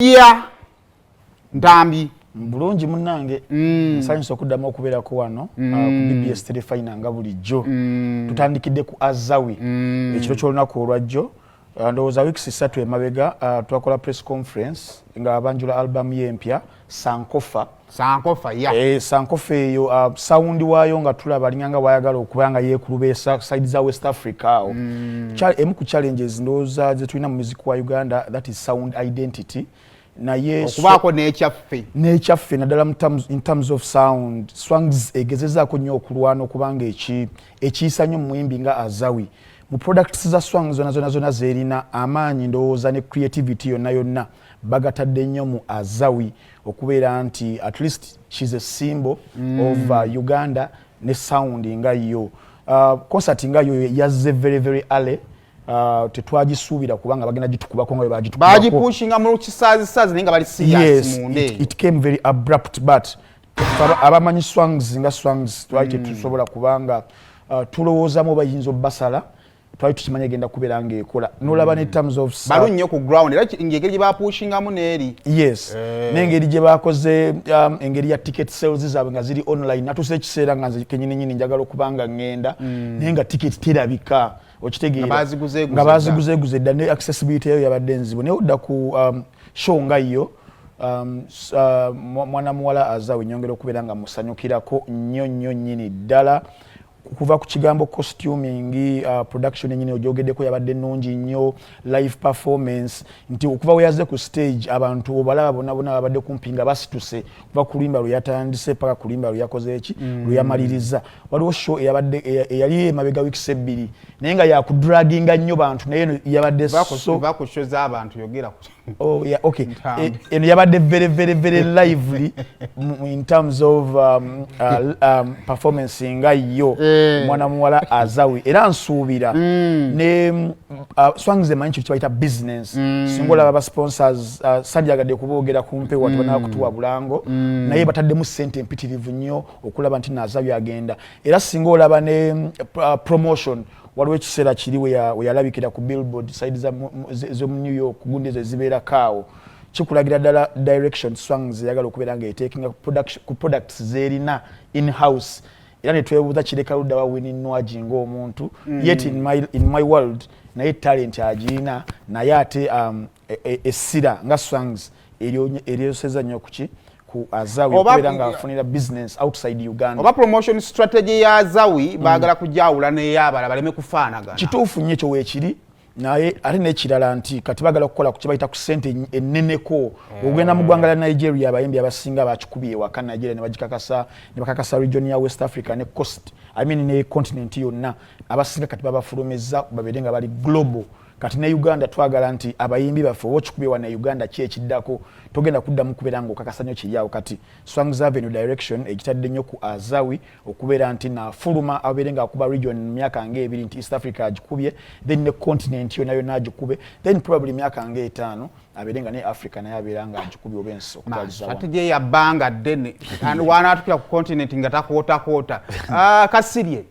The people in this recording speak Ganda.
ya Ntambi bulungi munnange nsanyusa okuddamu okubeera ku wano ku BBS Telefina nga bulijjo tutandikidde ku Azawi ekiro ky'olunaku olwajjo ndowooza wiiki 3 emabega twakola press conference nga abanjula album y'empya Sankofa ya Sankofa eyo sound waayo nga tulaba linganga wayagala okubanga yeekulubesa side za West Africa awo emu ku challenges ndowooza ze tulina mu music wa Uganda, that is sound identity naye okubaako n'ekyaffe naddala in terms of sound. Swangz egezezaako nnyo okulwana okubanga ekiyisa nnyo muyimbi nga Azawi mu products za Swangz zona zerina amaanyi ndowooza ne creativity yonna bagatadde nnyo mu Azawi okubeera nti at least she's a symbol of Uganda ne sound nga yo concert nga yo yazze very early tetwagisuubira kubanga bagenda gitukubako nga bagipushinga mu kisaazi ninga bali serious munde. It came very abrupt but abamanyi Swangz nga Swangz twali tetusobola kubanga tulowoozamu bayinza obbasala twali tukimanya egenda kubeera ng'ekola nolaba ne terms of balu nnyo ku ground era engeri gye bapushingamu n'eri n'engeri gye bakoze engeri ya ticket sales zaabwe nga ziri online natuuse ekiseera nga nze kennyini njagala okubanga ngenda naye nga ticket terabika okitegeera nga baziguzeeguze dda ne accessibility eyo yabadde nzibu naye odda ku show nga yo mwana muwala Azawi nyongera okubeera nga musanyukirako nnyo nnyini ddala kuva ku kigambo costuming production nyine ojogeddeko yabadde nnungi nnyo live performance nti okuva we yazze ku stage abantu obalaba bonna babadde kumpi nga basituse kuva kulimba lwe yatandise paka kulimba lwe yakoze eki lwe yamaliriza waliwo show eyali emabega weeks 2 naye nga yakudraginga nnyo bantu naye yabadde bakushoza abantu yogera eno yabadde very lively in terms of performance nga yo mwana muwala Azawi era nsuubira ne Swangz emanyi kyo kibayita business singola aba sponsors sajjagadde kuboogera kumpe watu banaba kutuwa bulango naye bataddemu ssente empitirivu nnyo okulaba nti Azawi agenda era singa olaba ne promotion waliwo ekiseera kiri we yalabikira ku billboard side zo mu New York gundi ezo zibeera kaawo kikulagira ddala direction Swangz yagala okubeera nga etekinga ku products zerina in house era ne twebuuza kireka ludda wa wininwaji ng'omuntu yet in my world naye talent agirina naye ate essira nga Swangz eryoseza nnyo ku Azawi okubeera nga afunira business outside Uganda oba promotion strategy ya Azawi baagala kujawula n'eyabala baleme kufaanagana kituufu nnyo ekyo weekiri naye ate n'ekirala nti kati bagala okukola ku kibayita ku ssente enneneko ogenda mu ggwanga lya Nigeria abayimbi abasinga bakikubye ewaka Nigeria ne bakakasa region ya West Africa ne coast ne continent yonna abasinga kati babafulumizza babeere nga bali global kati ne Uganda twagala nti abayimbi baffe okikubye wa na Uganda ekiddako togenda kuddamu kubeera nga okakasa nnyo kiryawo kati Swangz Avenue direction egitadde nnyo ku Azawi okubeera nti nafuluma abeere nga akuba region myaka ng'ebiri nti East Africa agikubye then ne continent yonna agikube then probably myaka ng'etaano abeere nga ne Africa naye abeera nga agikubye oba ensi okutwaliza ate gye yabbanga ddene wanatukira ku continent nga takoota kasirye